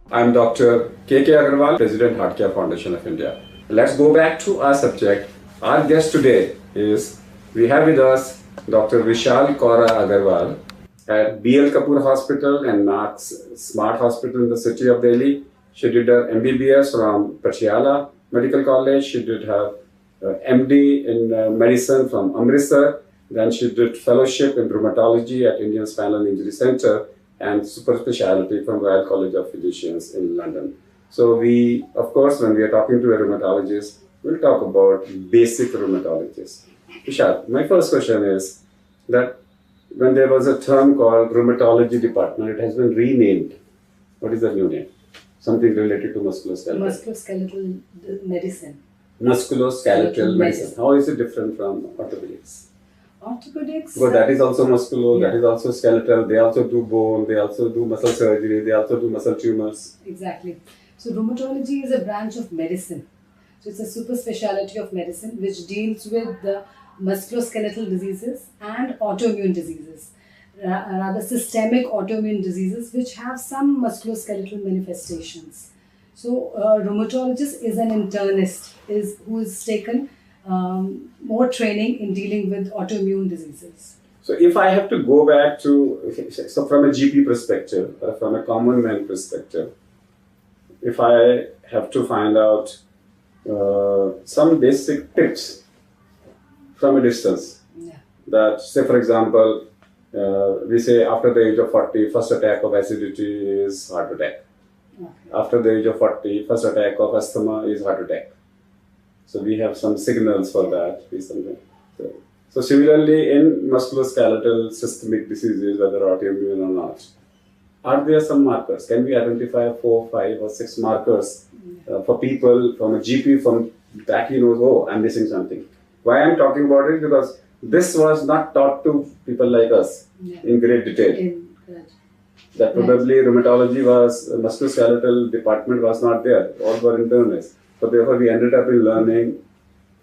I'm Dr. K.K. Agarwal, President Heart Care Foundation of India. Let's go back to our subject. Our guest today is, we have with us Dr. Vishal Kaura Agarwal at BL Kapoor Hospital and Max Smart Hospital in the city of Delhi. She did her MBBS from Patiala Medical College. She did her MD in medicine from Amritsar. Then she did fellowship in rheumatology at Indian Spinal Injury Center and super specialty from Royal College of Physicians in London. So we, of course, when we are talking to a rheumatologist, we'll talk about basic rheumatologists. Vishal, my first question is that when there was a term called rheumatology department, it has been renamed. What is the new name? Something related to musculoskeletal. Musculoskeletal medicine. Musculoskeletal medicine. How is it different from orthopedics? Orthopedics. Because that is also muscular, that is also skeletal. They also do bone, they also do muscle surgery, they also do muscle tumors. Exactly. So rheumatology is a branch of medicine. So it's a super specialty of medicine which deals with the musculoskeletal diseases and autoimmune diseases. Rather systemic autoimmune diseases which have some musculoskeletal manifestations. So rheumatologist is an internist who is taken more training in dealing with autoimmune diseases. So if I have to go back to, so from a GP perspective, or from a common man perspective, if I have to find out some basic tips from a distance, that say for example, we say after the age of 40, first attack of acidity is heart attack. Okay. After the age of 40, first attack of asthma is heart attack. So we have some signals for that. So similarly, in musculoskeletal systemic diseases, whether autoimmune or not, are there some markers? Can we identify 4, 5 or 6 markers for people from a GP from that he knows, oh, I'm missing something. Why I'm talking about it? Because this was not taught to people like us in great detail. That probably rheumatology was, musculoskeletal department was not there. All were internists. So therefore, we ended up in learning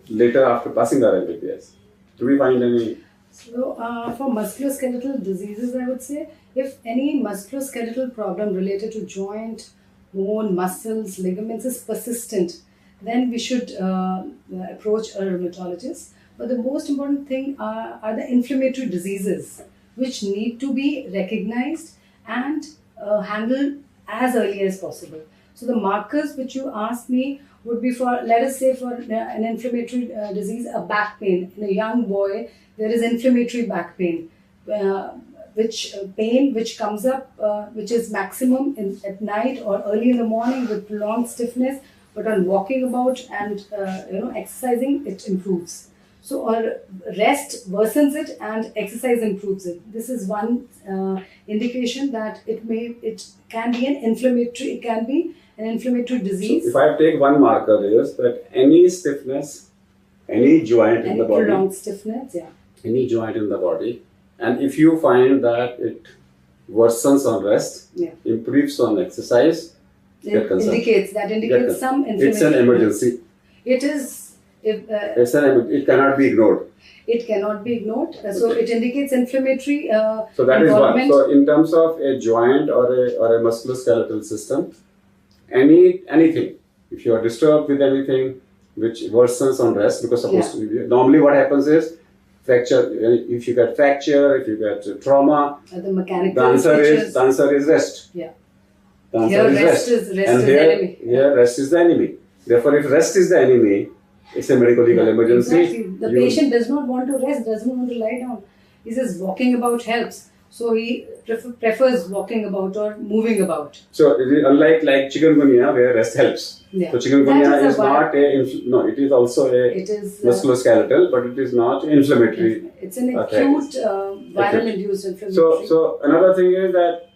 later after passing our MBBS. Do we find any? So for musculoskeletal diseases, I would say if any musculoskeletal problem related to joint, bone, muscles, ligaments is persistent, then we should approach a rheumatologist. But the most important thing are the inflammatory diseases which need to be recognized and handled as early as possible. So the markers which you asked me would be for, let us say for an inflammatory disease, a back pain. In a young boy, there is inflammatory back pain, which comes up, which is maximum at night or early in the morning with prolonged stiffness, but on walking about and exercising, it improves. So or rest worsens it and exercise improves it. This is one indication that it can be an inflammatory disease. So if I take one marker is that any stiffness, any joint in the body, prolonged stiffness, any joint in the body, and if you find that it worsens on rest, improves on exercise, indicates some inflammation. It's an emergency. It is. It cannot be ignored. It cannot be ignored. So it indicates inflammatory. So that is one. So in terms of a joint or a musculoskeletal system, anything, if you are disturbed with anything which worsens on rest, because supposed to be, normally what happens is fracture. If you get fracture, if you get trauma, the answer is rest. Yeah. The answer is rest. Here rest is the enemy. Therefore, if rest is the enemy, it's a medical legal emergency. Exactly. The patient does not want to rest, doesn't want to lie down. He says walking about helps. So he prefers walking about or moving about. So it is unlike chikungunya where rest helps. Yeah. So chikungunya is not it is also a musculoskeletal, but it is not inflammatory. It's an acute viral induced inflammatory. So another thing is that,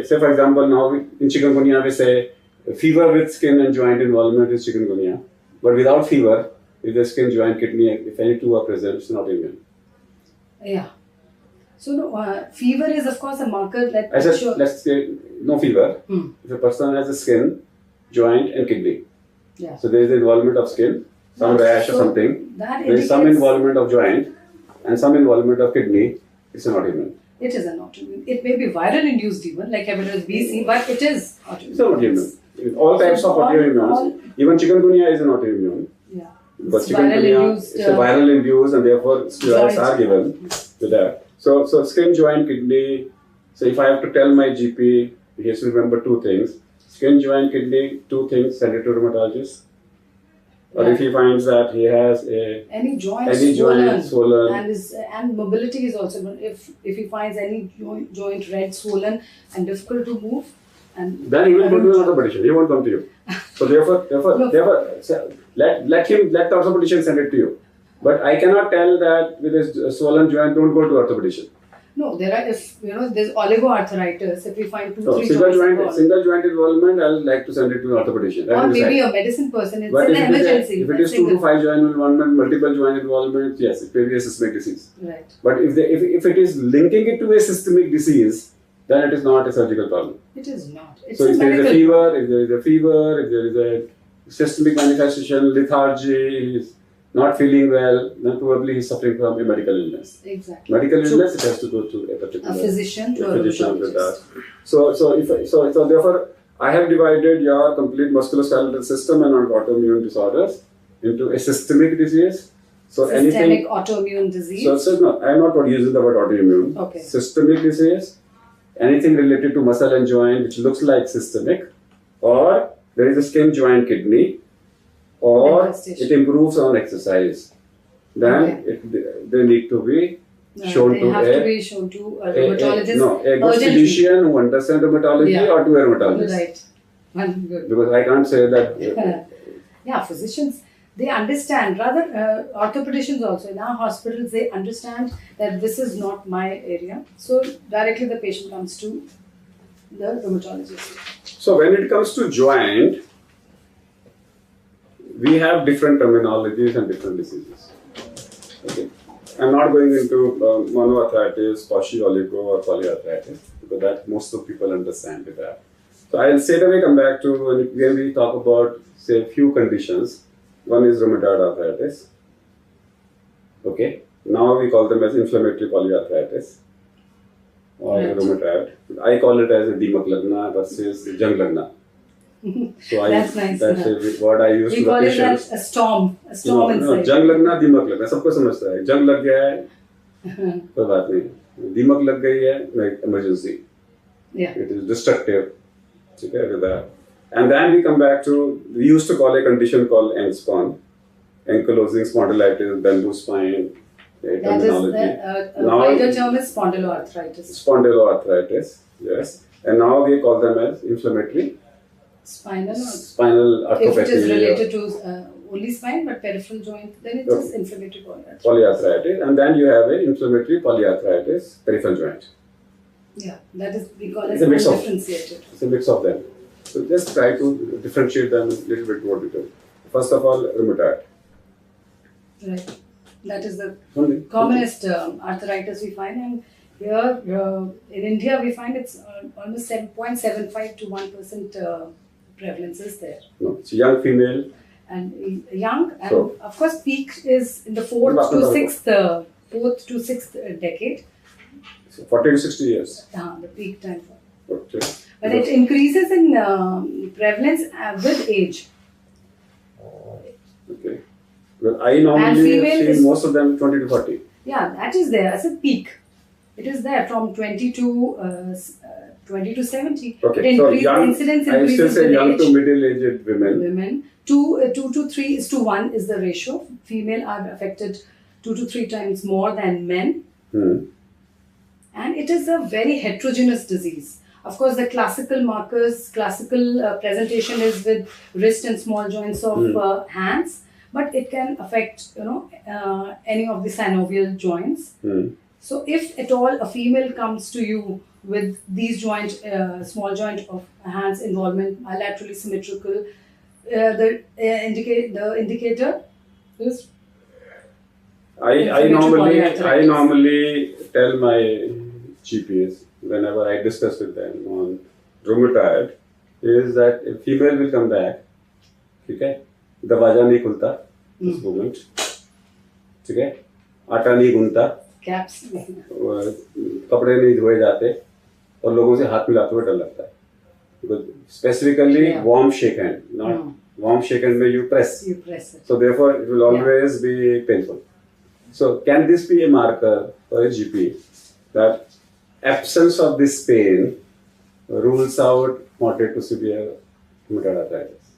say for example now in chikungunya we say fever with skin and joint involvement is chikungunya, but without fever, if the skin, joint, kidney, if any two are present, it's not immune. Yeah. So no, fever is of course a marker that. Let's say no fever. If a person has a skin, joint, and kidney, so there is the involvement of skin, some rash or something. There is some involvement of joint and some involvement of kidney. It's not immune. It is an autoimmune. It may be viral induced even, like hepatitis B, C, but it is autoimmune. It's an autoimmune. All types of autoimmune. Even chikungunya is an autoimmune. Yeah. Because It's viral chikungunya induced, is a viral induced, and therefore steroids are given to that. So skin, joint, kidney. So if I have to tell my GP, he has to remember two things: skin, joint, kidney. Two things. Send it to rheumatologist. Or if he finds that he has any joint swollen, and mobility is also, if he finds any joint red, swollen and difficult to move, and then he will go to another orthopedician. He won't come to you. So therefore, let the orthopedician send it to you. But I cannot tell that with a swollen joint, don't go to orthopedician. No, there are, if there's oligoarthritis, if we find three single joint involvement, I'll like to send it to an orthopedician. Or maybe a medicine person, it's but an emergency. If it is 2 to 5 joint involvement, multiple joint involvement, yes, it may be a systemic disease. Right. But if it is linking it to a systemic disease, then it is not a surgical problem. It is not. It's so if there is a fever, if there is a systemic manifestation, lethargy, not feeling well, then probably he's suffering from a medical illness. Exactly. Medical illness, it has to go to a particular physician, to a with that. So therefore, I have divided your complete musculoskeletal system and autoimmune disorders into a systemic disease. So systemic autoimmune disease. So no, I am not using the word autoimmune. Okay. Systemic disease, anything related to muscle and joint which looks like systemic, or there is a skin, joint, kidney, or it improves on exercise, then they need to be shown to a rheumatologist. A good physician who understands rheumatology or to a rheumatologist. Right. Good. Because I can't say that. Yeah, physicians, they understand. Rather, orthopedicians also in our hospitals, they understand that this is not my area. So directly the patient comes to the rheumatologist. So when it comes to joint, we have different terminologies and different diseases. Okay. I'm not going into monoarthritis, polyoligo, or polyarthritis, because that most of people understand it. So I'll straight away come back to when we talk about, say, a few conditions. One is rheumatoid arthritis. Okay. Now we call them as inflammatory polyarthritis or rheumatoid. I call it as a Dimak Lagna versus Jung Lagna. So that's nice. That's a word I use to the patients. We call it a storm inside. जंग लगना, दिमक लगना, सबको समझता है. जंग लग गया है, कोई बात नहीं. दिमक लग गई है, emergency. Yeah. It is destructive. Okay, with that. And then we come back to, we used to call a condition called ANSPON, ankylosing spondylitis, bamboo spine. That is the wider term is spondyloarthritis. Spondyloarthritis, yes. And now we call them as inflammatory spinal arthropathy. If it is related to only spine but peripheral joint, then it is inflammatory polyarthritis. And then you have a inflammatory polyarthritis peripheral joint. Yeah, that is, we call it undifferentiated. It's a mix of them. So just try to differentiate them a little bit more detail. First of all, rheumatoid. Right. That is the commonest arthritis we find, and here in India we find it's almost 7.75 to 1% prevalence is there. No, it's a young female. And young, and so, of course peak is in the fourth to sixth decade. So 40 to 60 years. The peak time. Okay. But it increases in prevalence with age. Okay. Well, I normally see most of them 20 to 40. Yeah, that is there as a peak. It is there from 20 to 70. Okay, so young, incidence I still say young age. To middle-aged women. 2 to 3 is to 1 is the ratio. Female are affected 2 to 3 times more than men. And it is a very heterogeneous disease. Of course, the classical markers, classical presentation is with wrist and small joints of hands. But it can affect, any of the synovial joints. So, if at all a female comes to you with these small joint of hands involvement, laterally symmetrical, the indicator is. I normally tell my GPs whenever I discuss with them on rheumatoid is that a female will come back. Okay. दरवाजा नहीं खुलता इस moment, ठीक है, आटा नहीं गूंथता, Caps. कपड़े नहीं धोए जाते और लोगों से हाथ मिलाते हुए डर लगता है. Specifically, Yeah. warm shake hand, not warm shake hand where you press. You press it. So therefore, it will always be painful. So can this be a marker for a GP that absence of this pain rules out moderate to severe rheumatoid arthritis?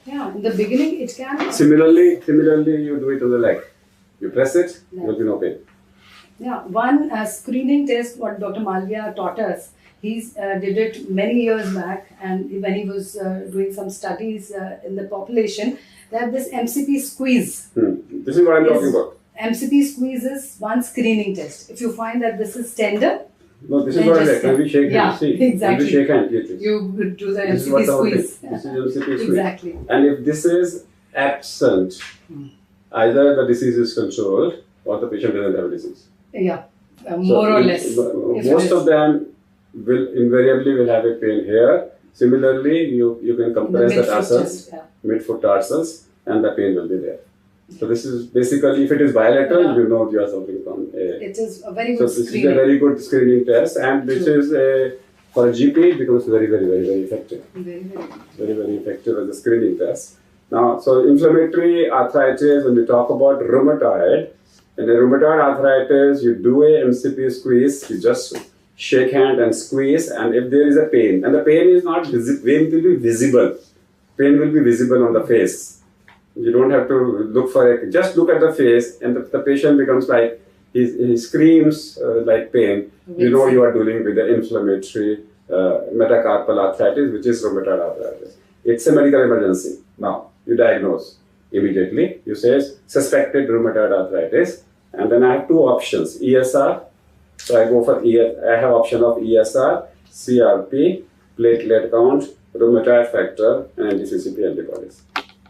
Yeah, in the beginning it can. Similarly, you do it on the leg. You press it, there will be no pain. Yeah, one screening test what Dr. Malviya taught us. He did it many years back, and when he was doing some studies in the population, they have this MCP squeeze. This is what I'm talking about. MCP squeeze is one screening test. If you find that this is tender, No, this is then what I just- like. When we shake Yeah, hands, see, exactly. when we shake hands, it is. you do the This is MCP what the squeeze. This is MCP squeeze. Exactly. And if this is absent, either the disease is controlled or the patient doesn't have a disease. Yeah, So more or less. if it Most is. of them will invariably will have a pain here. Similarly, you can In the compress the midfoot tarsals, just, yeah. midfoot tarsals, and the pain will be there. So this is basically, if it is bilateral, Yeah. you know you are suffering from a. It is a very So good this is a screening. very good screening test, and which True. is for a GP it becomes very effective. Very, very good. Very effective as a screening test. Now, so inflammatory arthritis, when we talk about rheumatoid, in a rheumatoid arthritis, you do a MCP squeeze, you just shake hand and squeeze, and if there is a pain, and the pain is not pain will be visible. Pain will be visible on the face. You don't have to look for it. Just look at the face, and the patient becomes like, he screams like pain. You know you are dealing with the inflammatory metacarpal arthritis, which is rheumatoid arthritis. It's a medical emergency. Now, you diagnose immediately. You say suspected rheumatoid arthritis, and then I have two options: ESR. So I go for I have option of ESR, CRP, platelet count, rheumatoid factor, and anti-CCP antibodies.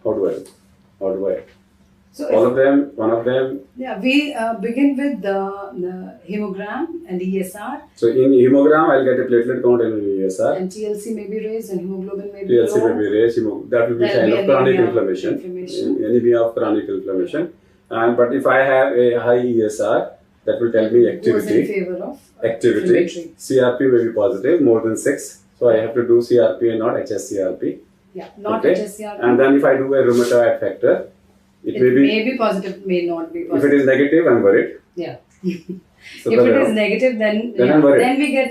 How do I? So All if- of them, one of them. yeah, we begin with the hemogram and ESR, So in hemogram, I'll get a platelet count and an ESR. and TLC may be raised and hemoglobin may be TLC low. may be raised. That will be There'll sign be of chronic anemia, inflammation. inflammation. Anemia of chronic inflammation. But if I have a high ESR, that will tell me Goes in activity. favor of Activity. inflammatory. CRP may be positive, more than 6. So I have to do CRP and not HSCRP. Yeah, not Okay? HSCRP. And then if I do a rheumatoid factor, it may be. positive, may not be If it positive. is negative, I'm worried. Yeah. So If then it I'm- is negative, then I'm worried. then we get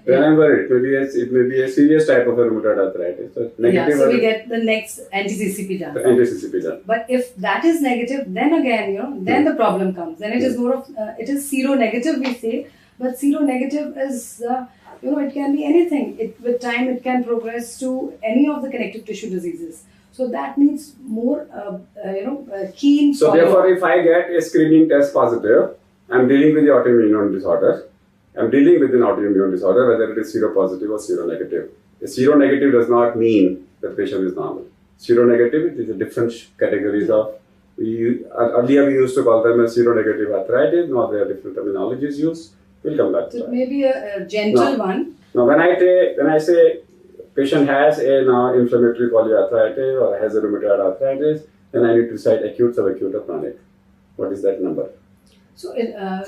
Then I'm worried. It may be a serious type of a rheumatoid arthritis. So negative. yeah. So we get the next anti-CCP done. anti-CCP done. But if that is negative, then again, then the problem comes. Then it is more of, it is seronegative, we say, but seronegative is, it can be anything. With time, it can progress to any of the connective tissue diseases. So that needs more, keen So follow-up. therefore, if I get a screening test positive, I'm dealing with the autoimmune disorder. I'm dealing with an autoimmune disorder, whether it is seropositive or seronegative. A seronegative does not mean the patient is normal. Seronegative, it is a different categories of. Earlier we used to call them as seronegative arthritis. Now there are different terminologies used. We'll come back to So that. maybe a gentle No. one. Now, when I say patient has a now inflammatory polyarthritis or has a rheumatoid arthritis, then I need to decide acute, subacute, or chronic. What is that number? So, 3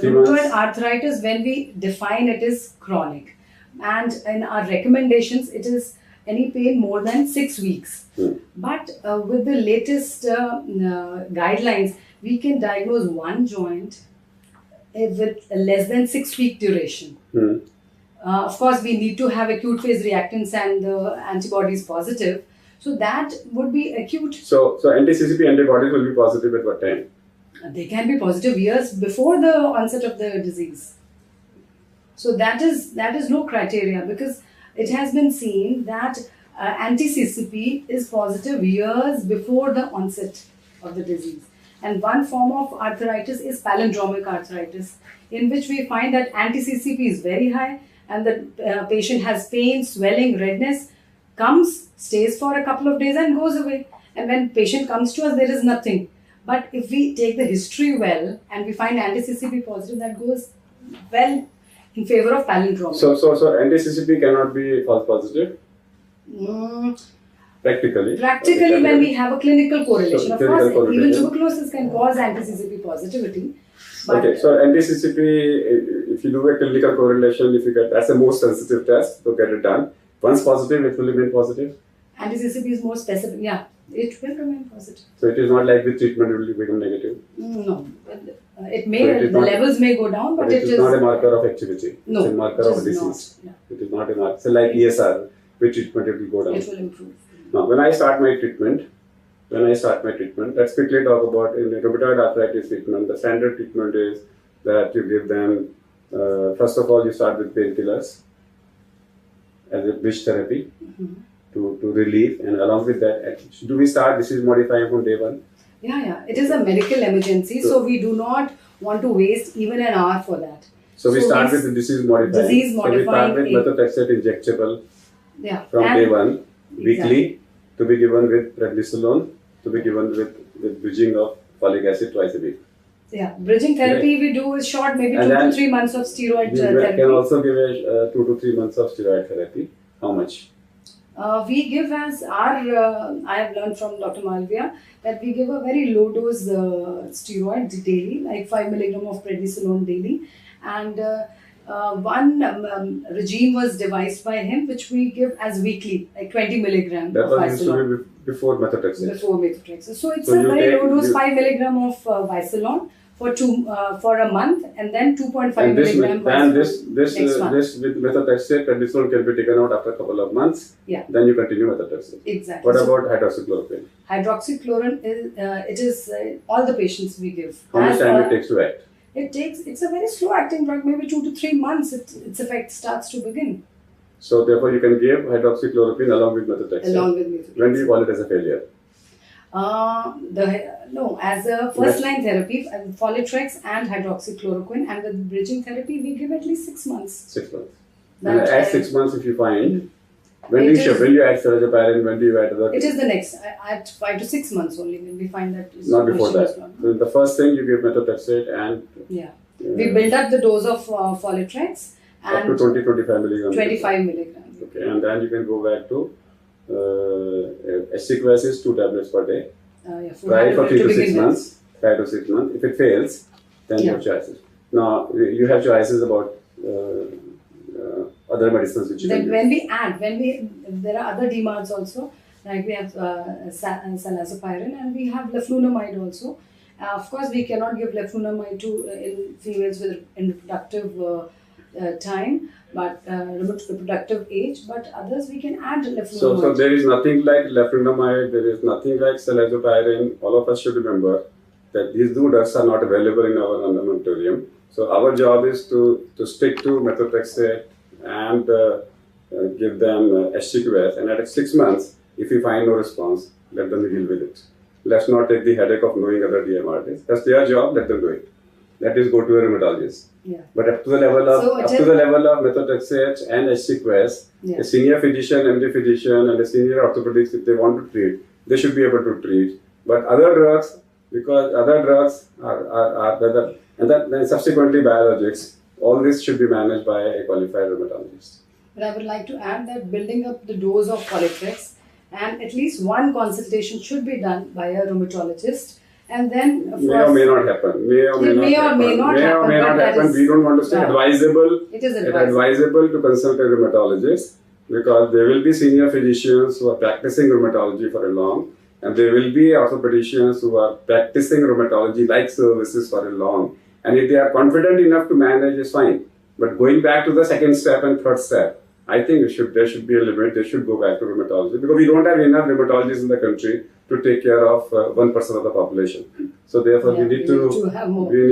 rheumatoid months. arthritis, when we define it, is chronic. And in our recommendations, it is any pain more than 6 weeks. But with the latest guidelines, we can diagnose one joint with less than 6 week duration. Of course, we need to have acute phase reactants and the antibodies positive. So that would be acute. So anti-CCP antibodies will be positive at what time? They can be positive years before the onset of the disease. So that is no criteria, because it has been seen that anti-CCP is positive years before the onset of the disease. And one form of arthritis is palindromic arthritis, in which we find that anti-CCP is very high and the patient has pain, swelling, redness, comes, stays for a couple of days and goes away. And when patient comes to us, there is nothing. But if we take the history well and we find anti-CCP positive, that goes well in favor of palindromic. So anti-CCP cannot be false positive practically. Practically, when we have a clinical correlation, So, of clinical course, even correlation. tuberculosis can cause anti-CCP positivity. But Okay, so anti-CCP, if you do a clinical correlation, if you get, that's the most sensitive test, to get it done. Once positive, it will remain positive. anti-CCP is more specific. Yeah, it will remain positive. So it is not like the treatment will become negative. No, it may, So it is the not- levels may go down, but it is not a marker of activity. no, It's a marker it of is disease. not. It is not a marker. So like ESR, with treatment it will go Yeah, down. it will improve. Now, when I start my treatment, let's quickly talk about in rheumatoid arthritis treatment. The standard treatment is that you give them, first of all, you start with painkillers as a bridge therapy to relieve, and along with that, do we start disease modifying from day one? Yeah. It is a medical emergency, so we do not want to waste even an hour for that. So we start with the disease modifying. Disease So we start with modifying methotrexate injectable Yeah. from And- day one, weekly, Exactly. to be given with prednisolone, to be given with bridging of folic acid twice a week. Yeah, bridging therapy we do is short, maybe And 2 to then 3 months of steroid We therapy. can also give a 2 to 3 months of steroid therapy. How much? We give as I have learned from Dr. Malvia that we give a very low dose steroid daily, like 5 milligram of prednisolone daily, and one regime was devised by him which we give as weekly, like 20 milligram That of was used to Visalon be before methotrexate. before methotrexate. So it's So a you very take- low dose, you- 5 milligram of Visalon for a month, and then 2.5 And this, milligram then Visalon this next month. this with methotrexate, prednisolone can be taken out after a couple of months. Yeah. Then you continue methotrexate. Exactly. What So about hydroxychloroquine? hydroxychloroquine is all the patients we give. How much As, time it takes to act? It's a very slow acting drug, maybe 2 to 3 months its effect starts to begin So therefore, you can give hydroxychloroquine along with methotrexate. along with methotrexate. When do you call it as a failure? As a first line therapy, Folitrex and hydroxychloroquine, and with bridging therapy we give at least 6 months. 6 months. That, And at 6 months, if you find, It when do you is- shift? When you add Serrazoparin, when do you add other? It is the next at 5 to 6 months only when we find that Not before issue is that. not- So the first thing you give methotrexate and Yeah, we build up the dose of Folitrex up to and 20-25 milligrams. 25 milligrams. Okay, and then you can go back to Sequence is 2 tablets per day. Try it for 3 to 6 begin with. months. Try to 6 months. If it fails, then you have choices. Now you have choices about other medicines which you Then can use. when we add, there are other DMARDs also, like we have Salazopirin and we have leflunomide also. Of course, we cannot give leflunomide to in females with in reproductive time, but reproductive age. But others we can add leflunomide. So there is nothing like leflunomide, there is nothing like Salazopirin. All of us should remember that these two drugs are not available in our armamentarium. So our job is to stick to methotrexate and give them HCQS, and at 6 months, if we find no response, let them deal with it. Let's not take the headache of knowing other DMRTs. That's their job, let them do it. That is, go to a rheumatologist. Yeah. But up to the level of So methotrexate and HCQS, Yeah. a senior physician, MD physician, and a senior orthopedist, if they want to treat, they should be able to treat. But other drugs, because other drugs are better, and then subsequently biologics, all this should be managed by a qualified rheumatologist. But I would like to add that building up the dose of Folitrex and at least one consultation should be done by a rheumatologist, and then of May or may not happen. May or may It not may or happen. may not May or happen, may but not that happen. is- We don't want to say Yeah. advisable. It is It's advisable. advisable to consult a rheumatologist because there will be senior physicians who are practicing rheumatology for a long, and there will be orthopedicians who are practicing rheumatology like services for a long. And if they are confident enough to manage, it's fine. But going back to the second step and third step, I think there should be a limit. They should go back to rheumatology because we don't have enough rheumatologists in the country to take care of 1% of the population. So therefore, Yeah, we need to have more. give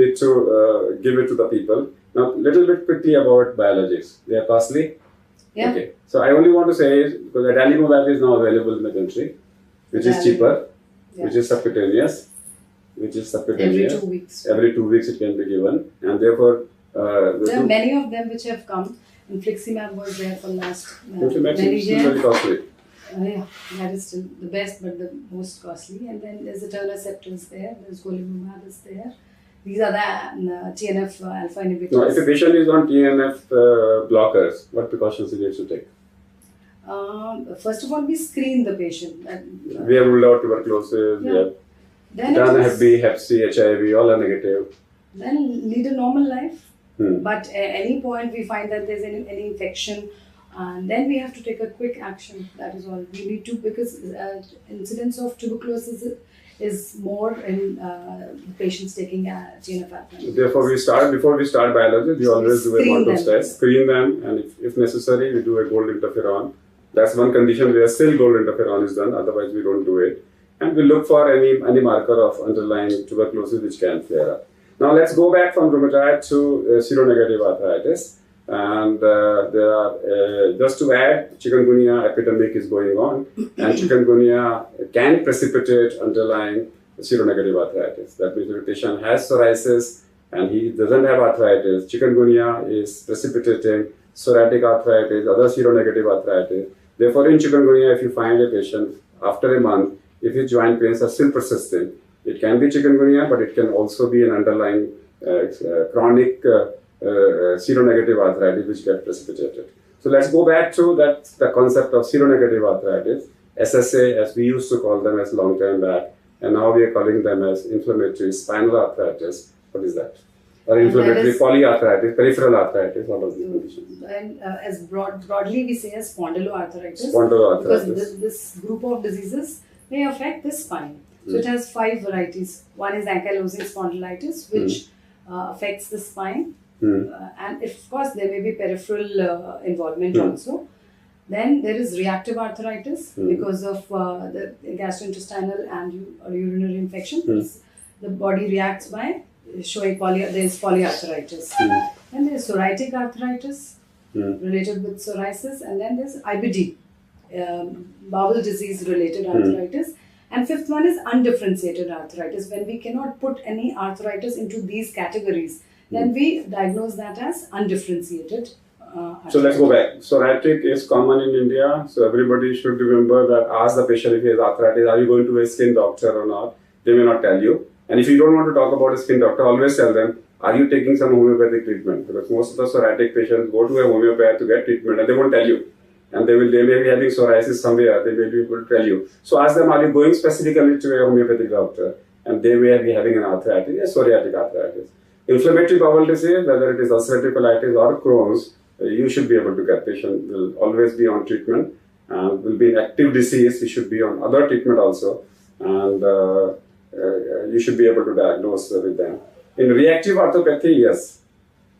it to the people. Now, little bit quickly about biologics. They are costly. Yeah. Okay. So I only want to say because adalimumab is now available in the country, which is cheaper, Yeah. which is subcutaneous, Every 2 weeks. Every 2 weeks it can be given, and therefore There are many of them which have come. Infliximab was there for last inflammation many is years. very costly. Yeah, that is still the best, but the most costly. And then there's the Turnacept is there. There's golimumab is there. These are the TNF alpha inhibitors. Now, if a patient is on TNF blockers, what precautions he needs to take? First of all, we screen the patient. We have ruled out tuberculosis. We Yeah. have Then done it Hep is, B, Hep C, HIV, all are negative. then lead a normal life. But at any point we find that there's any infection, and then we have to take a quick action. That is all we need to, because incidence of tuberculosis is more in patients taking TNF. Therefore, before we start biology, we always do a Montro's test, screen them, and if necessary, we do a gold interferon. That's one condition where still gold interferon is done, otherwise we don't do it. And we look for any marker of underlying tuberculosis which can flare up. Now let's go back from rheumatoid to seronegative arthritis. And there are, just to add, chikungunya epidemic is going on, and chikungunya can precipitate underlying seronegative arthritis. That means if the patient has psoriasis and he doesn't have arthritis, chikungunya is precipitating psoriatic arthritis, other seronegative arthritis. Therefore, in chikungunya, if you find a patient after a month, if his joint pains are still persisting, it can be chikungunya, but it can also be an underlying chronic seronegative arthritis which gets precipitated. So let's go back to the concept of seronegative arthritis, SSA, as we used to call them as long time back, and now we are calling them as inflammatory spinal arthritis. What is that? Or inflammatory polyarthritis, peripheral arthritis, all of these conditions. And as broadly we say as spondyloarthritis. Spondyloarthritis. Because this group of diseases may affect the spine. So it has 5 varieties. One is ankylosing spondylitis, which affects the spine. And of course there may be peripheral involvement also. Then there is reactive arthritis because of the gastrointestinal and urinary infection. The body reacts by showing there is polyarthritis. Then there is psoriatic arthritis related with psoriasis, and then there is IBD, bowel disease related arthritis. And 5th one is undifferentiated arthritis. When we cannot put any arthritis into these categories, then we diagnose that as undifferentiated arthritis. So let's go back. Psoriatic is common in India. So everybody should remember that, ask the patient if he has arthritis, are you going to a skin doctor or not? They may not tell you. And if you don't want to talk about a skin doctor, always tell them, are you taking some homeopathic treatment? Because most of the psoriatic patients go to a homeopath to get treatment and they won't tell you. And they may be having psoriasis somewhere, they may be able to tell you. So ask them, are you going specifically to a homeopathic doctor? And they may be having an arthritis, a psoriatic arthritis. Inflammatory bowel disease, whether it is ulcerative colitis or Crohn's, you should be able to get. Patient will always be on treatment, will be in active disease, you should be on other treatment also, and you should be able to diagnose with them. In reactive arthropathy, yes,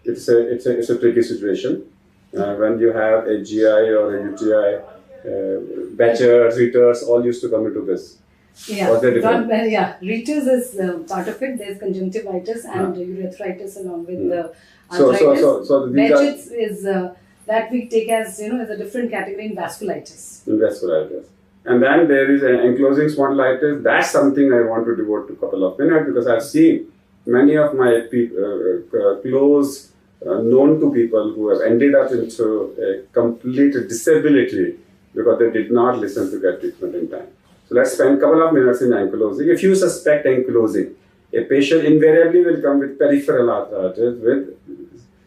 it's a tricky situation. When you have a GI or a UTI, Batchers, Reuters, all used to come into this. Yeah, Reuters is part of it. There's conjunctivitis and urethritis along with the arthritis. So Behçet's is that we take as as a different category in vasculitis. In vasculitis. And then there is an ankylosing spondylitis. That's something I want to devote to a couple of minutes, because I've seen many of my close known to people who have ended up into a complete disability because they did not listen to get treatment in time. So let's spend a couple of minutes in ankylosing. If you suspect ankylosing, a patient invariably will come with peripheral arthritis, with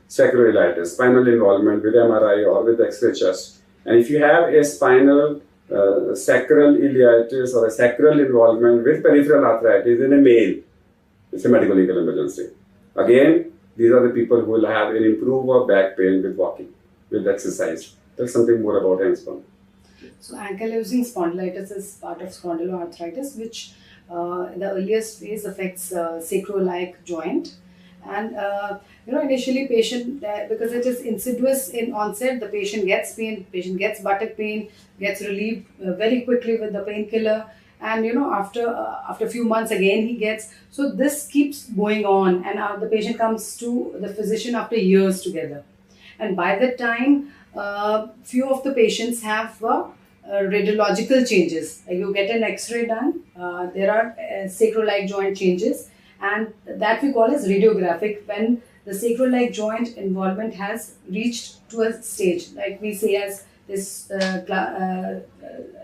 sacroiliitis, spinal involvement with MRI or with X-ray chest. And if you have a spinal sacral iliitis or a sacral involvement with peripheral arthritis in a male, it's a medical legal emergency. Again, these are the people who will have an improved back pain with walking, with exercise. Tell something more about handspun. So ankylosing spondylitis is part of spondyloarthritis, which in the earliest phase affects sacroiliac joint. And initially patient, because it is insidious in onset, the patient gets pain, patient gets buttock pain, gets relieved very quickly with the painkiller, and after a few months again he gets. So this keeps going on, and the patient comes to the physician after years together. And by that time, few of the patients have radiological changes. Like you get an X-ray done, there are sacroiliac joint changes, and that we call as radiographic, when the sacroiliac joint involvement has reached to a stage, like we say as this, there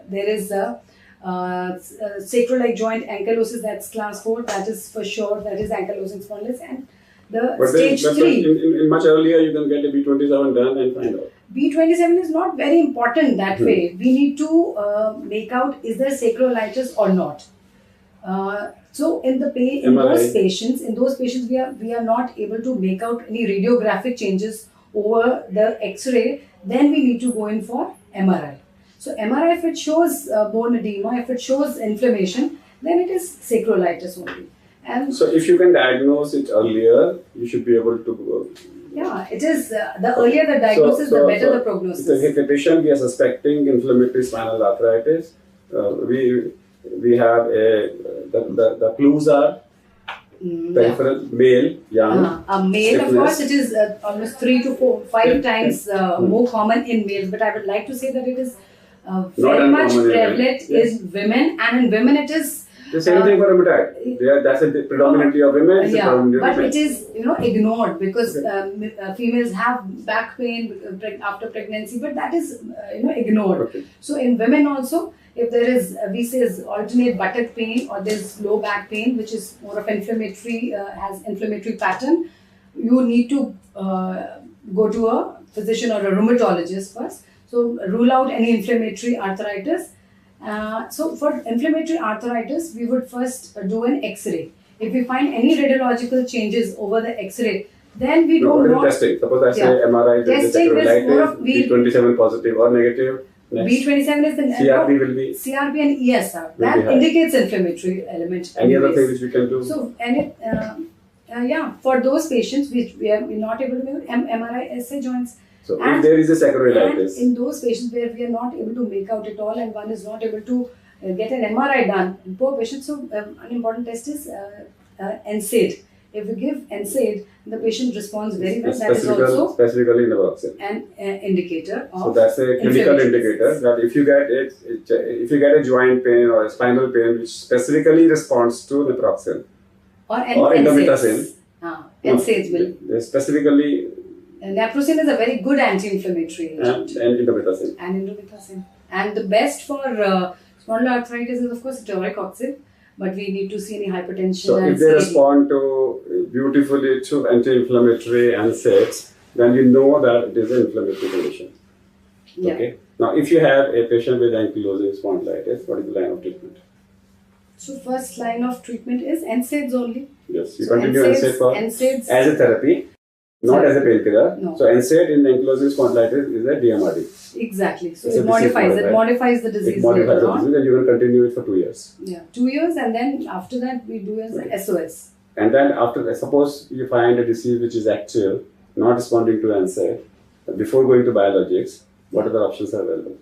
is a sacroiliac joint ankylosis, that's class 4, that is for sure, that is ankylosing spondylitis. And the stage 3. In much earlier, you can get a B27 done and find out. B27 is not very important that way. We need to make out, is there sacroiliitis or not. So in the in those patients, we are not able to make out any radiographic changes over the X-ray. Then we need to go in for MRI. So MRI, if it shows bone edema, if it shows inflammation, then it is sacroiliitis only. And so if you can diagnose it earlier, you should be able to. Yeah, it is the earlier the diagnosis, the better the prognosis. If a patient we are suspecting inflammatory spinal arthritis, we have the clues are peripheral, male, young. A male, of course, it is almost 3 to 5 times more common in males. But I would like to say that it is very much prevalent in women, and in women it is. The same thing for rheumatoid. That's predominantly of women. But it is ignored because females have back pain after pregnancy, but that is ignored. Okay. So in women also, if there is we say alternate buttock pain or there's low back pain, which is more of inflammatory, has inflammatory pattern, you need to go to a physician or a rheumatologist first. So rule out any inflammatory arthritis. So for inflammatory arthritis, we would first do an X-ray. If we find any radiological changes over the X-ray, then we don't know. Testing. Suppose I say MRI, testing is more of B27 positive or negative. Next. B27 is the CRP will be CRP and ESR. That indicates inflammatory element. Any other thing which we can do? So for those patients which we're not able to make MRI SA joints. So if there is a sacroiliitis, in those patients where we are not able to make out at all and one is not able to get an MRI done in poor patients, so an important test is NSAID. If we give NSAID, the patient responds very well. That is also specifically naproxen, an indicator of. So that's a clinical indicator that if you get a joint pain or a spinal pain which specifically responds to naproxen or indomethacin, NSAIDs will specifically. Naproxen is a very good anti-inflammatory agent. And indomethacin. And the best for spondyloarthritis is of course taurocoxib, but we need to see any hypertension. So if they respond to beautifully to anti-inflammatory NSAIDs, then we know that it is an inflammatory condition. Yeah. Okay. Now, if you have a patient with ankylosing spondylitis, what is the line of treatment? So first line of treatment is NSAIDs only. Yes, you continue NSAID as a therapy. Not as a painkiller. No. So NSAID in ankylosing spondylitis is a DMRD. Exactly. So it modifies the disease. It modifies the disease and you can continue it for 2 years. Yeah, 2 years, and then after that we do as a SOS. And then after, suppose you find a disease which is actual, not responding to NSAID, before going to biologics, what other options are available?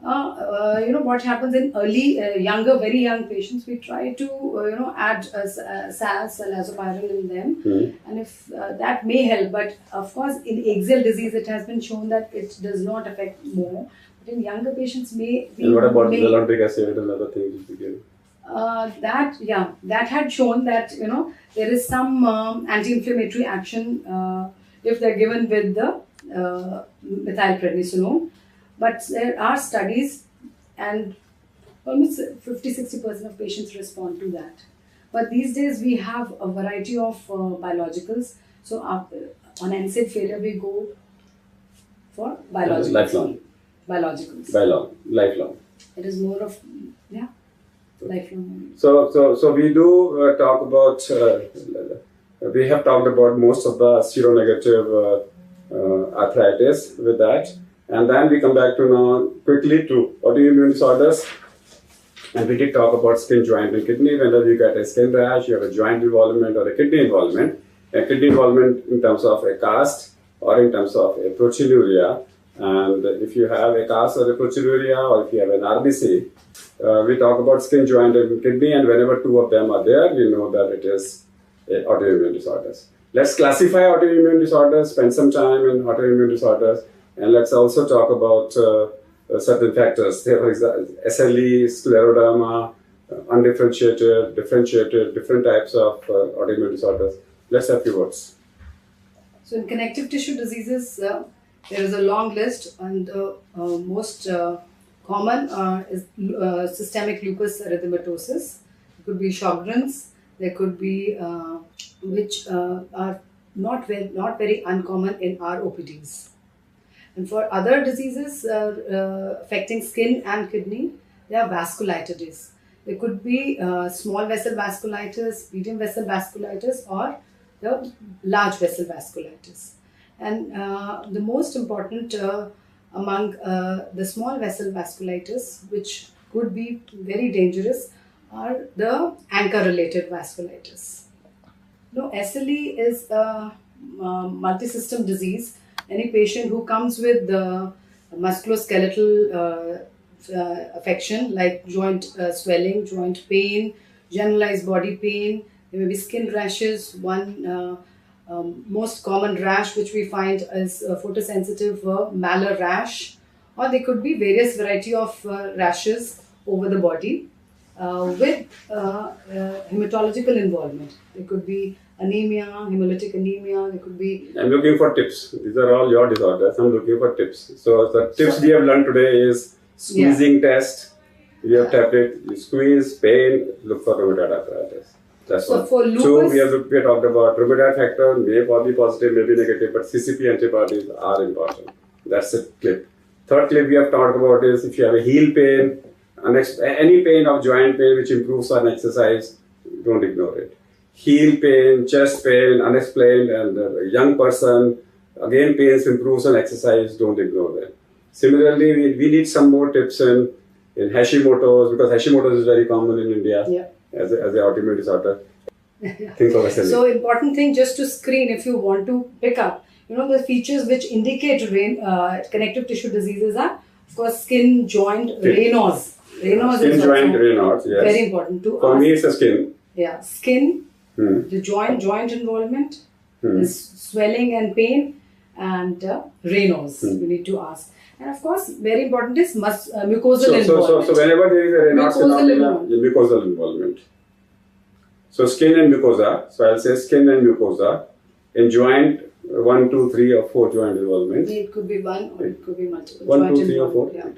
What happens in very young patients, we try to, add SAS, lazopiral in them, and if that may help. But of course, in axial disease, it has been shown that it does not affect more. But in younger patients, may. And what about zoledronic acid and other things which we give? That had shown that there is some anti-inflammatory action if they're given with the methylprednisolone. But there are studies, and almost 50-60% of patients respond to that. But these days we have a variety of biologicals. So on NSAID failure, we go for biologicals. Lifelong. Biologicals. Lifelong. It is more of lifelong. So we do talk about. We have talked about most of the seronegative arthritis with that. And then we come back to now quickly to autoimmune disorders. And we did talk about skin, joint, and kidney. Whenever you get a skin rash, you have a joint involvement or a kidney involvement. A kidney involvement in terms of a cast or in terms of a proteinuria. And if you have a cast or a proteinuria, or if you have an RBC, we talk about skin, joint, and kidney. And whenever two of them are there, we know that it is autoimmune disorders. Let's classify autoimmune disorders, spend some time in autoimmune disorders. And let's also talk about certain factors. For example, SLE, scleroderma, undifferentiated, differentiated, different types of autoimmune disorders. Let's have a few words. So in connective tissue diseases, there is a long list, and most common is systemic lupus erythematosus. It could be Sjogren's. There could be which are not very uncommon in our OPDs. And for other diseases affecting skin and kidney, there are vasculitides. There could be small vessel vasculitis, medium vessel vasculitis, or the large vessel vasculitis. And the most important among the small vessel vasculitis, which could be very dangerous, are the anchor-related vasculitis. No, SLE is a multi-system disease. Any patient who comes with the musculoskeletal affection like joint swelling, joint pain, generalized body pain, there may be skin rashes. One most common rash which we find is photosensitive malar rash, or there could be various variety of rashes over the body with hematological involvement. There could be anemia, hemolytic anemia, there could be... I'm looking for tips. These are all your disorders. I'm looking for tips. So the tips we have learned today is squeezing test. You have tablet, you squeeze, pain, look for rheumatoid arthritis. That's So one. for lupus... So we have talked about rheumatoid factor, may be positive, may be negative, but CCP antibodies are important. That's a clip. Third clip we have talked about is if you have a heel pain, any pain of joint pain which improves on exercise, don't ignore it. Heel pain, chest pain, unexplained, and a young person, again pains improves on exercise, don't ignore them. Similarly, we need some more tips in Hashimoto's, because Hashimoto's is very common in India as an autoimmune disorder. Things of SLE. So important thing just to screen if you want to pick up, the features which indicate connective tissue diseases are, of course, skin, joint, Raynaud's. Raynaud's skin, is joint, Raynaud's, yes. very important to For ask. me, it's the skin. Yeah, skin, the joint involvement, the swelling and pain, and Raynaud's. You need to ask. And of course, very important is mucosal involvement. So whenever there is a Raynaud's phenomena, mucosal involvement. So skin and mucosa. So I'll say skin and mucosa. In joint, 1, 2, 3 or 4 joint involvement. It could be one or it could be multiple. 1, 2, 3 or 4. Yeah.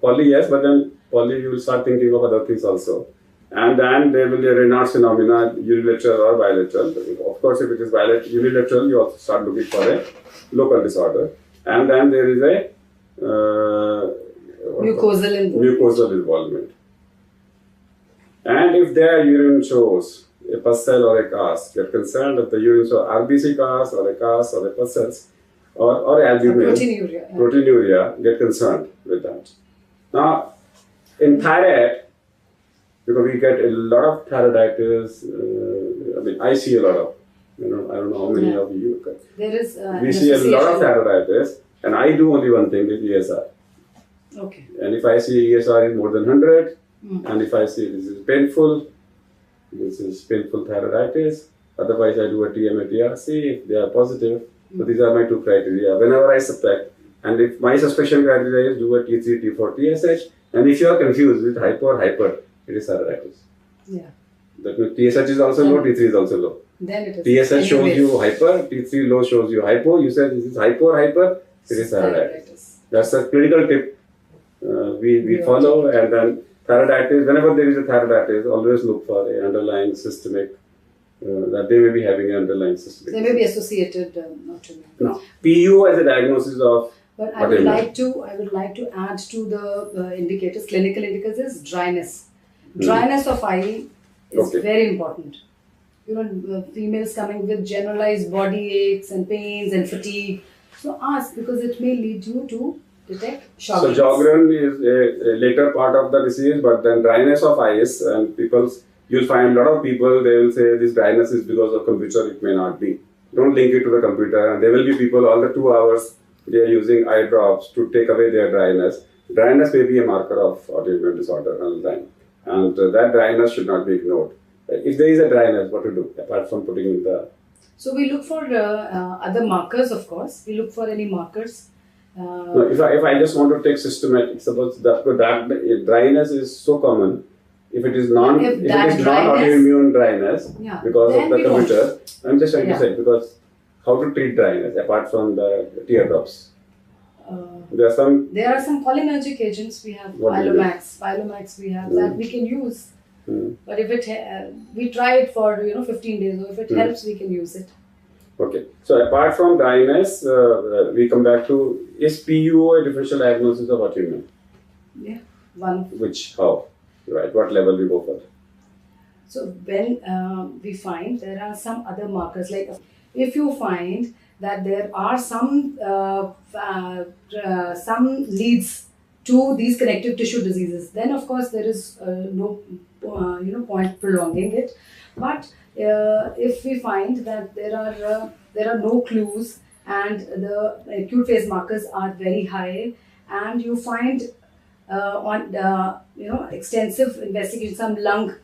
Poly, yes, but then poly you will start thinking of other things also. And then there will be a Raynaud's phenomena, unilateral or bilateral. Of course, if it is unilateral, you also start looking for a local disorder. And then there is a mucosal involvement. And if their urine shows a pus cell or a cast, get concerned if the urine shows RBC cast or a cast or a pus cells or albumin, proteinuria, get concerned with that. Now, in thyroid, because we get a lot of thyroiditis, I see a lot of, I don't know how many of you get. There is we see a lot of thyroiditis, and I do only one thing, is ESR. Okay. And if I see ESR is more than 100, and if I see this is painful thyroiditis, otherwise I do a TMA TRC if they are positive. So these are my two criteria. Whenever I suspect, and if my suspicion criteria is do a T3, T4, TSH, and if you are confused with hypo or hyper, it is thyroiditis. Yeah. That means TSH is also low, T3 is also low. Then it is. TSH shows you hyper, T3 low shows you hypo. You said this is hypo or hyper, it is thyroiditis. That's a critical tip we follow. And then thyroiditis, whenever there is a thyroiditis, always look for a underlying systemic, that they may be having an underlying systemic. They may be associated, not to me. No. PU as a diagnosis of. But I would like to add to the indicators, clinical indicators, dryness. Dryness of eye is very important. Females coming with generalized body aches and pains and fatigue. So ask, because it may lead you to detect Sjogren's. So Sjogren is a later part of the disease, but then dryness of eyes, and you'll find a lot of people, they will say this dryness is because of computer, it may not be. Don't link it to the computer, and there will be people all the 2 hours they are using eye drops to take away their dryness. Dryness may be a marker of autoimmune disorder all the time, and that dryness should not be ignored. If there is a dryness, what to do apart from putting in the... So we look for other markers, of course. We look for any markers. No, if I just want to take systematic, suppose that dryness is so common. If it is non-autoimmune dryness, because of the computer, I'm just trying to say, because how to treat dryness apart from the teardrops? There are some cholinergic agents. We have Pilomax we have that we can use. But if we try it for 15 days, or if it helps, we can use it. Okay. So apart from dryness, we come back to, is PUO a differential diagnosis of autoimmune? Yeah. One. Which, how? Right. What level we go for? So when we find there are some other markers, like if you find that there are some leads to these connective tissue diseases, then of course there is no point prolonging it. But if we find that there are no clues and the acute phase markers are very high, and you find on extensive investigation some lung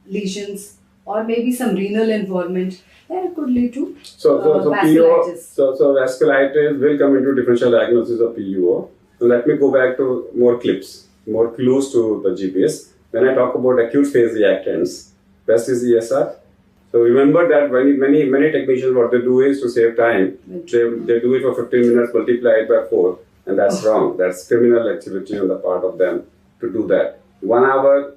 lesions or maybe some renal involvement, then it could lead to So vasculitis. So vasculitis will come into differential diagnosis of PUO. So let me go back to more clips, more clues to the GPS. When I talk about acute phase reactants, best is ESR. So remember that many technicians, what they do is to save time, they do it for 15 minutes, multiply it by 4, and that's wrong. That's criminal activity on the part of them to do that. 1 hour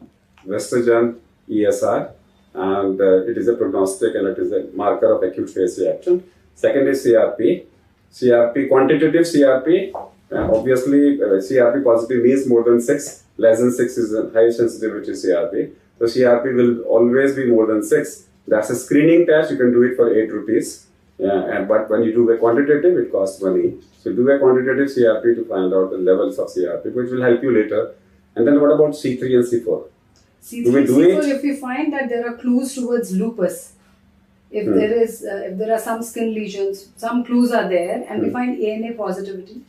Vestagen ESR, and it is a prognostic and it is a marker of acute phase reaction. Second is CRP. CRP, quantitative CRP. Obviously, CRP positive means more than 6. Less than 6 is a high sensitivity CRP. So CRP will always be more than 6. That's a screening test. You can do it for 8 rupees. But when you do a quantitative, it costs money. So do a quantitative CRP to find out the levels of CRP, which will help you later. And then what about C3 and C4? C3 and C4, if we find that there are clues towards lupus, if there are some skin lesions, some clues are there, and we find ANA positivity,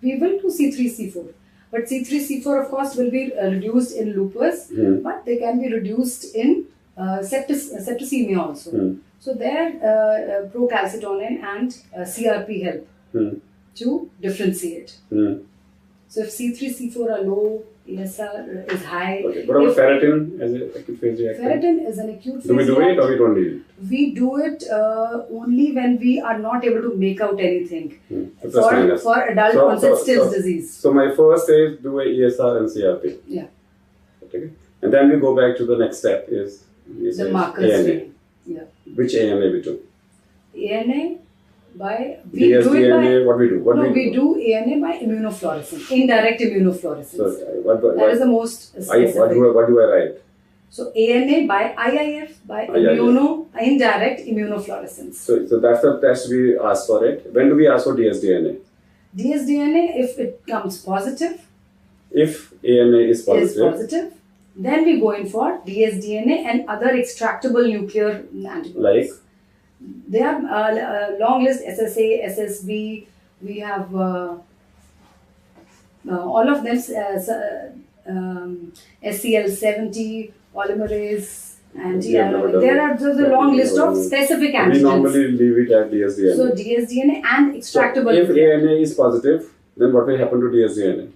we will do C3, C4. But C3, C4 of course will be reduced in lupus, but they can be reduced in septicemia also. So there procalcitonin and CRP help to differentiate. So if C3, C4 are low, ESR is high. Okay. What about ferritin as an acute phase reactant? Ferritin is an acute phase Do we do it or we don't need it? We do it only when we are not able to make out anything for adult onset Still's disease. So my first is do a ESR and CRP. Yeah. Okay. And then we go back to the next step is the markers. ANA. Yeah. Which ANA we do? ANA by DSDNA, what we do? We do ANA by immunofluorescence, indirect immunofluorescence. So that is the most specific. What do I write? So ANA by IIF by indirect immunofluorescence. So that's the test we ask for it. When do we ask for DSDNA? DSDNA if it comes positive. If ANA is positive. Then we go in for DSDNA and other extractable nuclear antibodies. Like? They have a long list, SSA, SSB, we have all of them, SCL70, polymerase, and there are a long list of specific antigens. We normally leave it at DSDNA. So DSDNA and extractable. So if ANA is positive, then what will happen to DSDNA?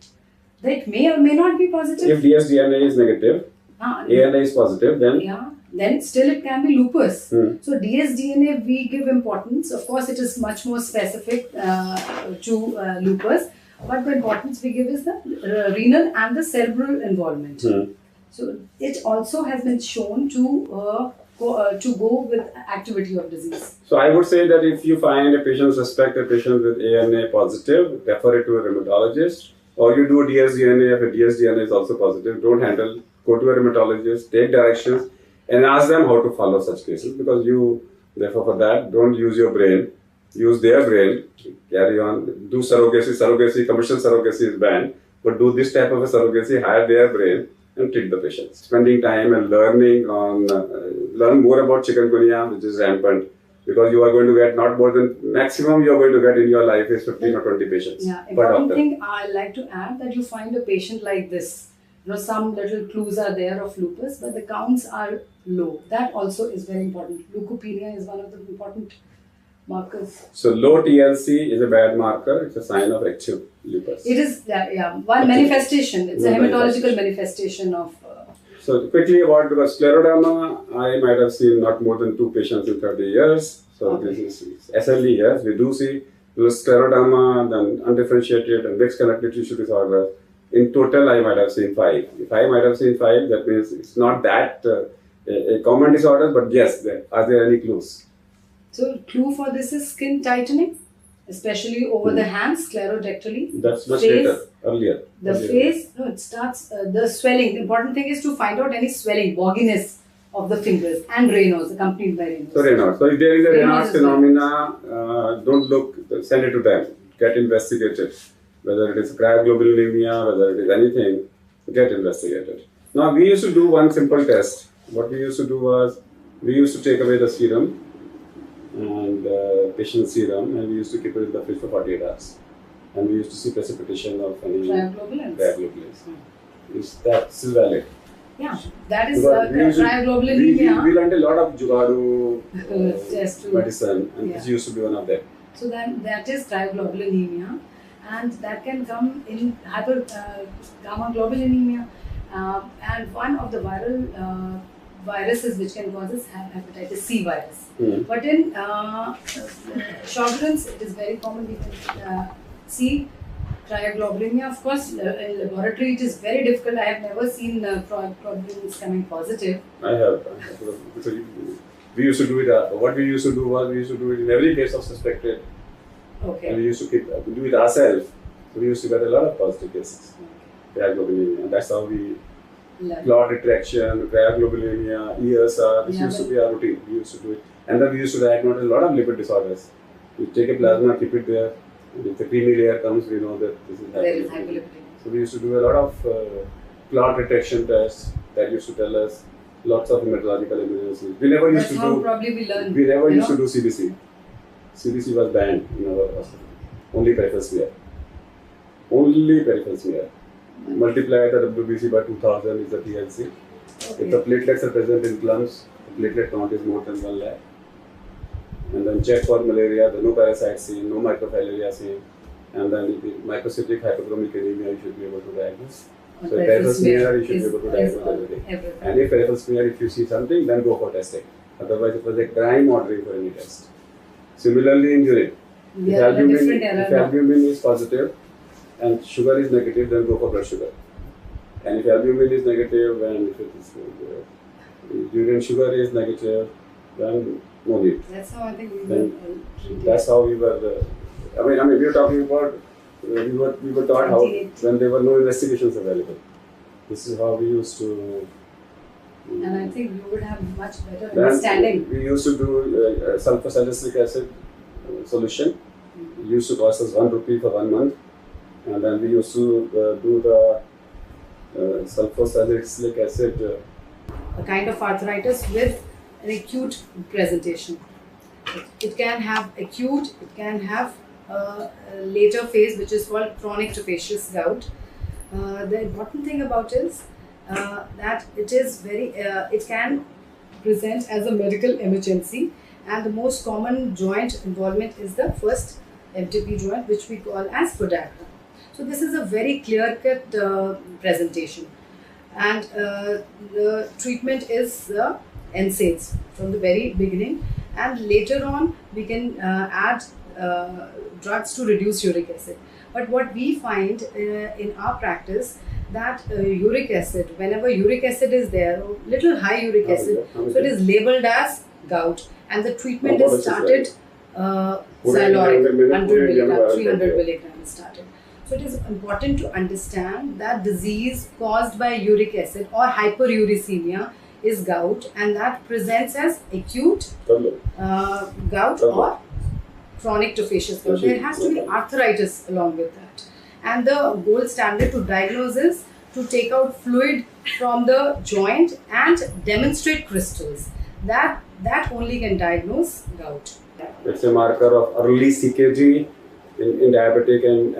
That may or may not be positive. If DSDNA is negative, ANA is positive, then? Then still it can be lupus. So DSDNA we give importance. Of course, it is much more specific to lupus, but the importance we give is the renal and the cerebral involvement. So it also has been shown to go with activity of disease. So I would say that if you find a patient, suspect a patient with ANA positive, refer it to a rheumatologist, or you do a DSDNA if a DSDNA is also positive. Don't handle. Go to a rheumatologist, take directions, and ask them how to follow such cases, because therefore for that, don't use your brain, use their brain, carry on, do surrogacy, commercial surrogacy is banned, but do this type of a surrogacy, hire their brain and treat the patient. Spending time and learn more about chikungunya, which is rampant, because you are going to get not more than, maximum you are going to get in your life is 15 or 20 patients. Yeah, important thing I like to add that you find a patient like this, some little clues are there of lupus, but the counts are low. That also is very important. Leukopenia is one of the important markers. So low TLC is a bad marker. It's a sign of active lupus. It is, one manifestation. It's a hematological manifestation of... So quickly about scleroderma, I might have seen not more than 2 patients in 30 years. So this is SLE, yes. We do see scleroderma, then undifferentiated and mixed connective tissue disorder. In total, I might have seen 5. If I might have seen 5, that means it's not that a common disorder, but yes, are there any clues? So, clue for this is skin tightening? especially over the hands, sclerodactyly. That's much Face, later, earlier. The face, no, it starts the swelling. The important thing is to find out any swelling, bogginess of the fingers, and Raynaud's, accompanied by Raynaud's. So Raynaud's. So if there is a Raynaud's Raynaud's is phenomena, don't look, send it to them. Get investigated. Whether it is cryoglobulinemia, whether it is anything, get investigated. Now we used to do one simple test. What we used to do was, we used to take away the serum and patient's serum, and we used to keep it in the fridge for 48 hours. And we used to see precipitation of any cryoglobulins. Is that still valid? Yeah, that is Because cryoglobulinemia. we learned a lot of Jugaadu medicine, and this used to be one of them. So then that is cryoglobulinemia, and that can come in gamma globulinemia, and one of the viral viruses which can cause is hepatitis C virus. But in Sjogren's, it is very common. We can see cryoglobulinemia. Of course, in laboratory it is very difficult. I have never seen globulins coming positive. I have. So we used to do it. What we used to do was, we used to do it in every case of suspected. Okay. And we used to do it ourselves. So we used to get a lot of positive cases. Cryoglobulinemia. And that's how we clot retraction, cryoglobulinemia, ESR. This used to be our routine. We used to do it. And then we used to diagnose a lot of lipid disorders. We take a plasma, keep it there. And if the creamy layer comes, we know that this is hyperlipidemia. So we used to do a lot of clot retraction tests that used to tell us lots of hematological emergencies. We never used to do. Probably we learned. We never used to do CBC. CBC was banned in our hospital. Only peripheral smear. Only peripheral smear. Multiply the WBC by 2000 is the TLC. Okay. If the platelets are present in clumps, the platelet count is more than 1 lakh. And then check for malaria, the no parasite seen, no microfilaria seen. And then the microcytic hypochromic anemia you should be able to diagnose. So peripheral smear you should be able to diagnose everything. And if peripheral smear, if you see something, then go for testing. Otherwise it was a crime ordering for any test. Similarly in urine. If albumin is positive and sugar is negative, then go for blood sugar. And if albumin is negative and if it is urine sugar is negative, then no need. That's how I think we were treated. That's how we were. I mean, we were talking about. We were taught how when there were no investigations available. This is how we used to. And I think you would have much better understanding. We used to do sulfur salicylic acid solution. It used to cost us 1 rupee for 1 month, and then we used to do the sulfur salicylic acid. A kind of arthritis with an acute presentation. It can have acute. It can have a later phase, which is called chronic tophaceous gout. The important thing about it is that it is very. It can present as a medical emergency, and the most common joint involvement is the first MTP joint, which we call as podagra. So this is a very clear-cut presentation, and the treatment is NSAIDs from the very beginning, and later on we can add drugs to reduce uric acid. But what we find in our practice, that uric acid, whenever uric acid is there, or little high uric acid, so it is labeled as gout, and the treatment is started Zyloric, 100 milligrams, 300 milligrams started. So it is important to understand that disease caused by uric acid or hyperuricemia is gout, and that presents as acute gout or chronic tophaceous gout. There has to be arthritis along with that. And the gold standard to diagnose is to take out fluid from the joint and demonstrate crystals. That only can diagnose gout. It's a marker of early CKG in diabetic and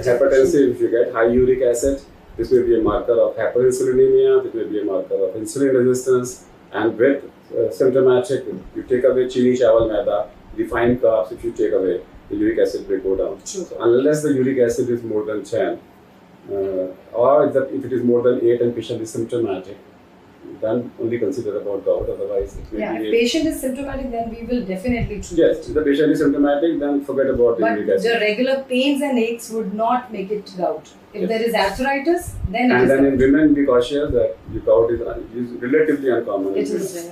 hypertensive. If you get high uric acid, this may be a marker of hyperinsulinemia, this may be a marker of insulin resistance, and with symptomatic, you take away chini, chawal, maida, refined carbs, if you take away, the uric acid will go down. True. So unless the uric acid is more than 10, or if it is more than 8 and patient is symptomatic, then only consider about gout, otherwise it may be... If patient is symptomatic, then we will definitely treat. Yes, if the patient is symptomatic, then forget about the uric acid. But the regular pains and aches would not make it gout. If there is arthritis, then it is And then gout. in women, be cautious that the gout is relatively uncommon. It is,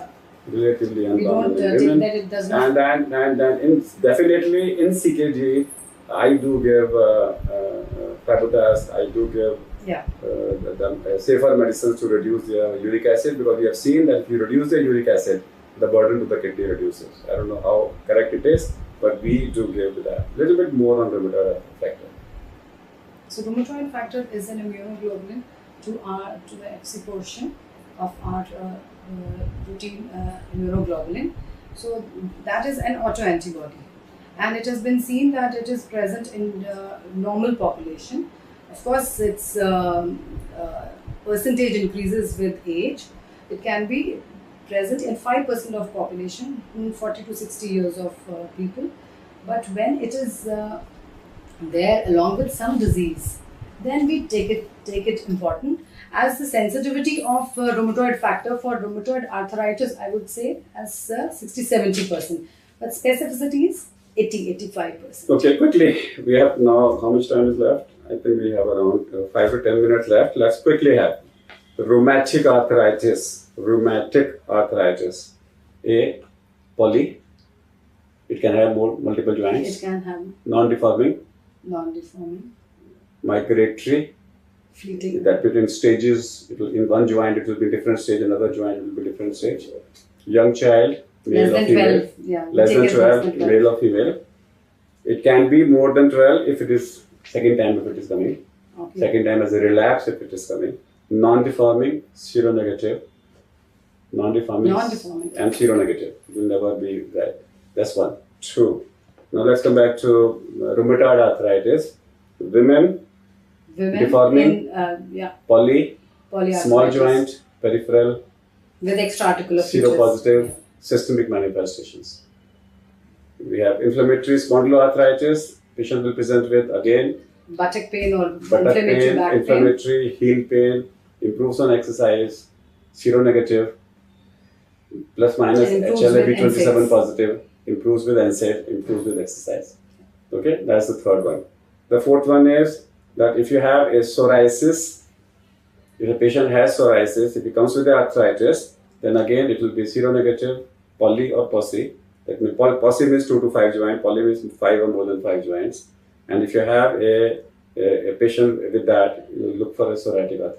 relatively We don't uncommon in take women. that it does not. Definitely in CKG, I do give Fabutas, I do give Yeah. the safer medicines to reduce their uric acid, because we have seen that if you reduce the uric acid, the burden to the kidney reduces. I don't know how correct it is, but we do give that. A little bit more on rheumatoid factor. So rheumatoid factor is an immunoglobulin to the Fc portion of our routine immunoglobulin. So that is an autoantibody, and it has been seen that it is present in normal population. Of course, its percentage increases with age. It can be present in 5% of population, in 40 to 60 years of people. But when it is there along with some disease, then we take it important, as the sensitivity of rheumatoid factor for rheumatoid arthritis, I would say, as 60-70%, but specificity is 80-85%. Okay, quickly, we have now, how much time is left? I think we have around 5 to 10 minutes left. Let's quickly have rheumatic arthritis. Rheumatic arthritis. A, poly. It can have multiple joints. It can have Non-deforming. non-deforming, Migratory. fleeting. That between stages, it will, in one joint it will be different stage, another joint it will be different stage. Young child, male Less or than female. 12. Yeah. Less take than it 12, male or female. It can be more than 12 if it is second time if it is coming. Okay. Second time as a relapse if it is coming. Non-deforming, seronegative. Non-deforming Non-deforming. and seronegative. It will never be that. That's one. Two. Now let's come back to rheumatoid arthritis. Women, Women deforming, in poly, polyarthritis small joint, peripheral, with extraarticular features. seropositive, systemic manifestations. We have inflammatory spondyloarthritis. Patient will present with again Buttock pain or buttock inflammatory pain, back pain. inflammatory heel pain, improves on exercise, seronegative, plus minus And improves with HLA-B27 NSAIDs. positive, improves with NSAID, improves with exercise. Okay, that's the third one. The fourth one is that if you have a psoriasis, if a patient has psoriasis, if he comes with the arthritis, then again it will be seronegative, poly or posse. That means posse means 2 to 5 joints, poly means 5 or more than 5 joints. And if you have a patient with that, you look for a psoriatic arthritis.